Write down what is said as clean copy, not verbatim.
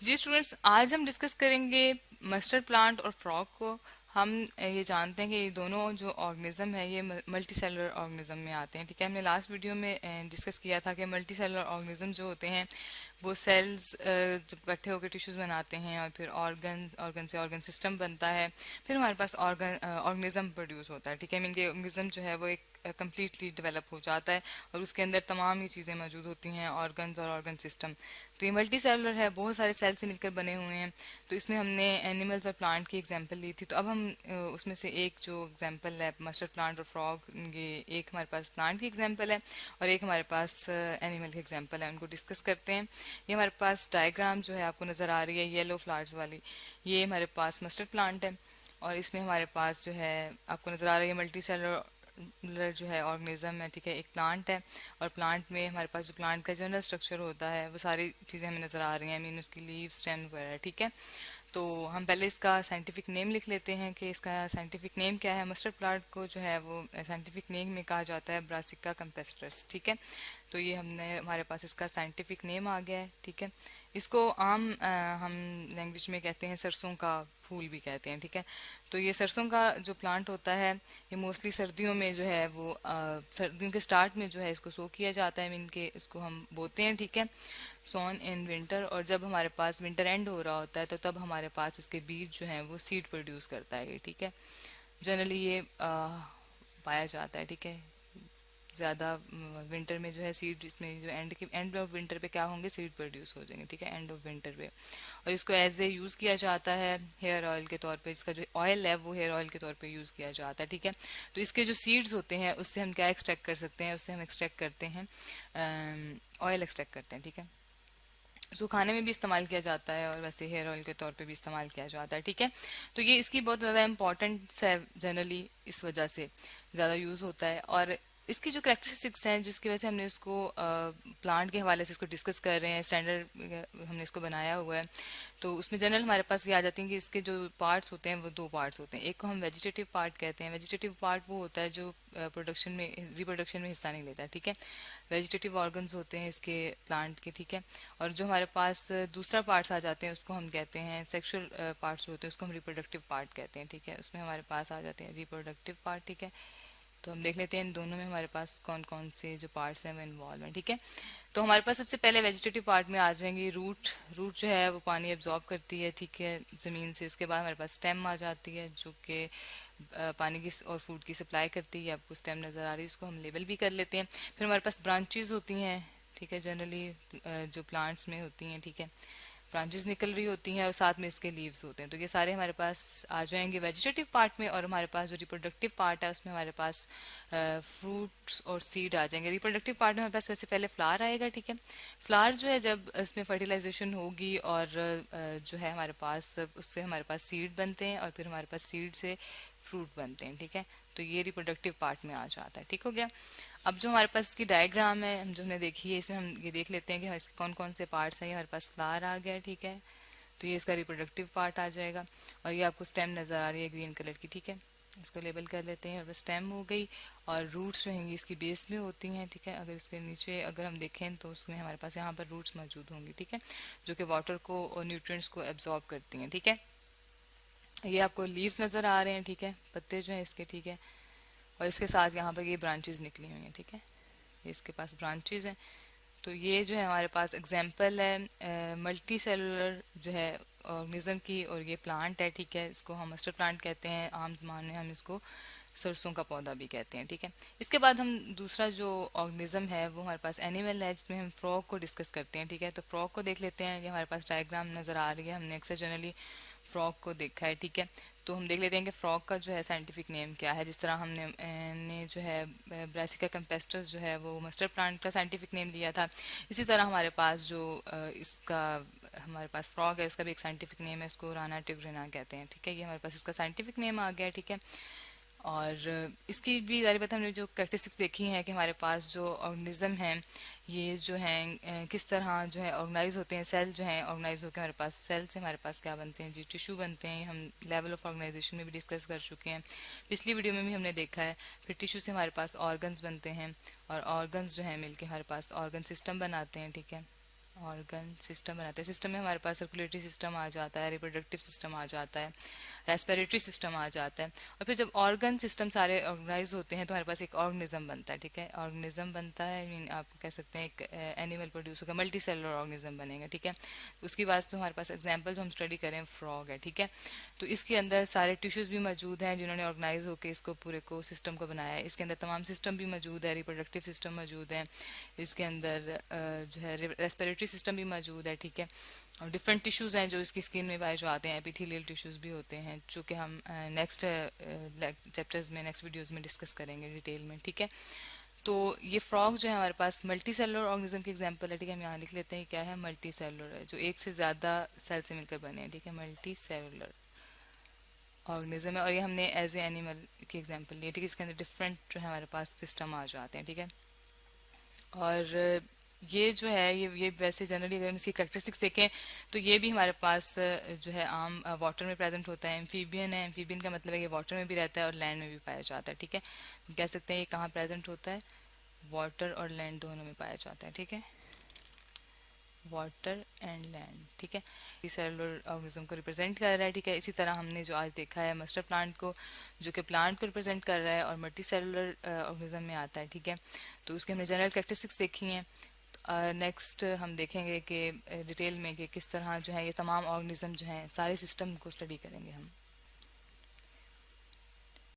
जी students, आज हम discuss करेंगे मस्टर्ड प्लांट और फ्रॉग को। हम ये जानते हैं कि ये दोनों जो ऑर्गेनिज्म है ये मल्टी सेलुलर ऑर्गेनिज्म में आते हैं। ठीक है, हमने लास्ट वीडियो में डिस्कस किया था कि मल्टी सेलुलर ऑर्गेनिज्म जो होते हैं वो सेल्स जब इकट्ठे होकर टिश्यूज बनाते हैं और फिर ऑर्गन ऑर्गन से ऑर्गन सिस्टम बनता है। फिर हमारे पास ऑर्गेनिज्म प्रोड्यूस होता है। ठीक है, मीन के ऑर्गेनिज्म जो है वो एक कम्प्लीटली डेवलप हो जाता है और उसके अंदर तमाम ये चीज़ें मौजूद होती हैं, ऑर्गन्स और ऑर्गन सिस्टम। तो ये मल्टी सेलुलर है, बहुत सारे सेल से मिलकर बने हुए हैं। तो इसमें हमने एनिमल्स और प्लांट की एग्जांपल ली थी, तो अब हम उसमें से एक जो एग्जांपल है मस्टर्ड प्लांट और फ्रॉग, ये एक हमारे पास प्लांट की एग्जांपल है और एक हमारे पास एनिमल की एग्जांपल है, उनको डिस्कस करते हैं। ये हमारे पास डायग्राम जो है आपको नज़र आ रही है येलो फ्लावर्स वाली, ये हमारे पास मस्टर्ड प्लांट है और इसमें हमारे पास जो है आपको नज़र आ रही है मल्टी सेलुलर जो है ऑर्गेनिज्म है। ठीक है, एक प्लांट है और प्लांट में हमारे पास जो प्लांट का जनरल स्ट्रक्चर होता है वो सारी चीज़ें हमें नज़र आ रही हैं, मीन उसकी लीव स्टेम वगैरह। ठीक है, तो हम पहले इसका साइंटिफिक नेम लिख लेते हैं कि इसका साइंटिफिक नेम क्या है। मस्टर्ड प्लांट को जो है वो साइंटिफिक नेम में कहा जाता है ब्रासिका कैम्पेस्ट्रस। ठीक है, तो ये हमने हमारे पास इसका साइंटिफिक नेम आ गया है। ठीक है, इसको आम हम लैंग्वेज में कहते हैं सरसों का फूल भी कहते हैं। ठीक है, तो ये सरसों का जो प्लांट होता है ये मोस्टली सर्दियों में जो है वो सर्दियों के स्टार्ट में जो है इसको सो किया जाता है, मीन के इसको हम बोते हैं। ठीक है, सोन इन विंटर, और जब हमारे पास विंटर एंड हो रहा होता है तो तब हमारे पास इसके बीज जो हैं वो सीड प्रोड्यूस करता है ये। ठीक है, जनरली ये पाया जाता है। ठीक है, ज़्यादा विंटर में जो है सीड, इसमें जो एंड ऑफ विंटर पे क्या होंगे, सीड प्रोड्यूस हो जाएंगे। ठीक है, एंड ऑफ विंटर पे, और इसको एज ए यूज़ किया जाता है हेयर ऑयल के तौर पे। इसका जो ऑयल है वो हेयर ऑयल के तौर पे यूज़ किया जाता है। ठीक है, तो इसके जो सीड्स होते हैं उससे हम क्या एक्सट्रैक्ट कर सकते हैं, उससे हम एक्सट्रैक्ट करते हैं ऑयल एक्सट्रैक्ट करते हैं। ठीक है, उसको खाने में भी इस्तेमाल किया जाता है और वैसे हेयर ऑयल के तौर पे भी इस्तेमाल किया जाता है। ठीक है, तो ये इसकी बहुत ज़्यादा इंपॉर्टेंस है, जनरली इस वजह से ज़्यादा यूज़ होता है। और इसकी जो करेक्टरिस्टिक्स हैं जिसकी वजह से हमने उसको प्लांट के हवाले से इसको डिस्कस कर रहे हैं, स्टैंडर्ड हमने इसको बनाया हुआ है, तो उसमें जनरल हमारे पास ये आ जाती है कि इसके जो पार्ट्स होते हैं वो दो पार्ट्स होते हैं। एक को हम वेजिटेटिव पार्ट कहते हैं। वेजिटेटिव पार्ट वो होता है जो प्रोडक्शन में रिप्रोडक्शन में हिस्सा नहीं लेता है। ठीक है, वेजिटेटिव ऑर्गन्स होते हैं इसके प्लांट के। ठीक है, और जो हमारे पास दूसरा पार्ट्स आ जाते हैं उसको हम कहते हैं सेक्सुअल पार्ट्स होते हैं, उसको हम रिप्रोडक्टिव पार्ट कहते हैं। ठीक है, उसमें हमारे पास आ जाते हैं रिप्रोडक्टिव पार्ट। ठीक है, तो हम देख लेते हैं इन दोनों में हमारे पास कौन कौन से जो पार्ट्स हैं वो इन्वॉल्व हैं। ठीक है, तो हमारे पास सबसे पहले वेजिटेटिव पार्ट में आ जाएंगे रूट। रूट जो है वो पानी एब्जॉर्ब करती है, ठीक है, ज़मीन से। उसके बाद हमारे पास स्टेम आ जाती है जो कि पानी की और फूड की सप्लाई करती है। आपको स्टेम नज़र आ रही है, इसको हम लेबल भी कर लेते हैं। फिर हमारे पास ब्रांचेज होती हैं। ठीक है, जनरली जो प्लांट्स में होती हैं। ठीक है, ब्रांचेस निकल रही होती हैं और साथ में इसके लीव्स होते हैं। तो ये सारे हमारे पास आ जाएंगे वेजिटेटिव पार्ट में। और हमारे पास जो रिप्रोडक्टिव पार्ट है उसमें हमारे पास फ्रूट्स और सीड आ जाएंगे। रिप्रोडक्टिव पार्ट में हमारे पास वैसे पहले फ्लावर आएगा। ठीक है, फ्लावर जो है जब इसमें फर्टिलाइजेशन होगी और जो है हमारे पास उससे हमारे पास सीड बनते हैं और फिर हमारे पास सीड से फ्रूट बनते हैं। ठीक है, तो ये रिप्रोडक्टिव पार्ट में आ जाता है। ठीक हो गया। अब जो हमारे पास इसकी डायग्राम है हम जो हमने देखी है, इसमें हम ये देख लेते हैं कि इसके कौन कौन से पार्ट्स हैं। ये हमारे पास फ्लावर आ गया। ठीक है, तो ये इसका रिप्रोडक्टिव पार्ट आ जाएगा और ये आपको स्टेम नज़र आ रही है ग्रीन कलर की। ठीक है, इसको लेबल कर लेते हैं और बस स्टेम हो गई। और रूट्स रहेंगी इसकी बेस में होती हैं। ठीक है, अगर इसके नीचे अगर हम देखें तो उसमें हमारे पास यहाँ पर रूट्स मौजूद होंगी। ठीक है, जो कि वाटर को और न्यूट्रिएंट्स को एब्जॉर्ब करती हैं। ठीक है, ये आपको लीव्स नज़र आ रहे हैं। ठीक है, पत्ते जो हैं इसके। ठीक है, और इसके साथ यहाँ पर ये ब्रांचेस निकली हुई हैं। ठीक है, ये इसके पास ब्रांचेस हैं। तो ये जो है हमारे पास एग्जांपल है मल्टी सेलुलर जो है ऑर्गेनिज्म की, और ये प्लांट है। ठीक है, इसको हम मस्टर्ड प्लांट कहते हैं, आम ज़बान में हम इसको सरसों का पौधा भी कहते हैं। ठीक है, इसके बाद हम दूसरा जो ऑर्गेनिज्म है वो हमारे पास एनिमल है जिसमें हम फ्रॉग को डिस्कस करते हैं। ठीक है, तो फ्रॉग को देख लेते हैं। ये हमारे पास डायग्राम नज़र आ रही है, हमने अक्सर जनरली फ्रॉग को देखा है। ठीक है, तो हम देख लेते हैं कि फ्रॉग का जो है साइंटिफिक नेम क्या है। जिस तरह हमने जो है ब्रासिका कैम्पेस्ट्रस जो है वो मस्टर्ड प्लांट का साइंटिफिक नेम लिया था, इसी तरह हमारे पास जो इसका हमारे पास फ्रॉग है उसका भी एक साइंटिफिक नेम है, इसको राना टिग्रिना कहते हैं। ठीक है, ये हमारे पास इसका साइंटिफिक नेम आ गया। ठीक है, और इसकी भी ज़ाहिर बात हमने जो कैरेक्टरिस्टिक्स देखी हैं कि हमारे पास जो ऑर्गेनिज्म हैं ये जो हैं किस तरह जो है ऑर्गेनाइज होते हैं। सेल जो हैं ऑर्गेनाइज होकर हमारे पास सेल से हमारे पास क्या बनते हैं जी, टिश्यू बनते हैं। हम लेवल ऑफ ऑर्गेनाइजेशन में भी डिस्कस कर चुके हैं, पिछली वीडियो में भी हमने देखा है। फिर टिश्यू से हमारे पास ऑर्गन्स बनते हैं और ऑर्गन्स जो हैं मिलके हमारे पास ऑर्गन सिस्टम बनाते हैं। ठीक है, ऑर्गन सिस्टम बनाते हैं। सिस्टम में हमारे पास सर्कुलेटरी सिस्टम आ जाता है, रिप्रोडक्टिव सिस्टम आ जाता है, रेस्पिरेटरी सिस्टम आ जाता है। और फिर जब ऑर्गन सिस्टम सारे ऑर्गेनाइज होते हैं तो हमारे पास एक ऑर्गेनिज्म बनता है, ठीक है। ऑर्गेनिज्म बनता है, आई मीन आप कह सकते हैं एक एनिमल प्रोड्यूस होगा, मल्टी सेलुलर ऑर्गेनिज्म बनेगा, ठीक है। उसके बाद तो हमारे पास एग्जाम्पल जो हम स्टडी करें फ्रॉग है, ठीक है। तो इसके अंदर सारे टिश्यूज भी मौजूद हैं जिन्होंने ऑर्गेनाइज होकर इसको पूरे को सिस्टम को बनाया है। इसके अंदर तमाम सिस्टम भी मौजूद है, रिप्रोडक्टिव सिस्टम मौजूद है, इसके अंदर जो है रेस्पिरेटरी सिस्टम भी मौजूद है, ठीक है। और डिफरेंट टिश्यूज हैं जो इसकी स्किन में पाए जाते हैं, एपिथेलियल टिश्यूज भी होते हैं, जो कि हम नेक्स्ट चैप्टर्स में, नेक्स्ट वीडियोस में डिस्कस करेंगे डिटेल में, ठीक है। तो ये फ्रॉग जो है हमारे पास मल्टी सेलुलर ऑर्गेनिज्म की एग्जांपल है, ठीक है। हम यहाँ लिख लेते हैं क्या है, मल्टी सेलुलर है, जो एक से ज़्यादा सेल से मिलकर बने हैं, ठीक है। मल्टी सेलुलर ऑर्गेनिज्म है, और ये हमने एज ए एनिमल की एग्जांपल ली है, ठीक है। इसके अंदर डिफरेंट जो है हमारे पास सिस्टम आ जाते हैं, ठीक है। और ये जो है ये वैसे जनरली अगर हम इसकी करेक्टरिस्टिक्स देखें तो ये भी हमारे पास जो है आम वाटर में प्रेजेंट होता है। एम्फीबियन है, एम्फीबियन का मतलब है ये वाटर में भी रहता है और लैंड में भी पाया जाता है, ठीक है। हम कह सकते हैं ये कहाँ प्रेजेंट होता है, वाटर और लैंड दोनों में पाया जाता है, ठीक है। वाटर एंड लैंड, ठीक है। ये सेलुलर ऑर्गेनिज्म को रिप्रेजेंट कर रहा है, ठीक है। इसी तरह हमने जो आज देखा है मस्टर प्लांट को, जो कि प्लांट को रिप्रेजेंट कर रहा है और मल्टी सेलुलर ऑर्गेनिज्म में आता है, ठीक है। तो उसके हमने जनरल कैरेक्टरिस्टिक्स देखी हैं। नेक्स्ट हम देखेंगे कि डिटेल में कि किस तरह जो है ये तमाम ऑर्गेनिज्म जो हैं सारे सिस्टम को स्टडी करेंगे हम।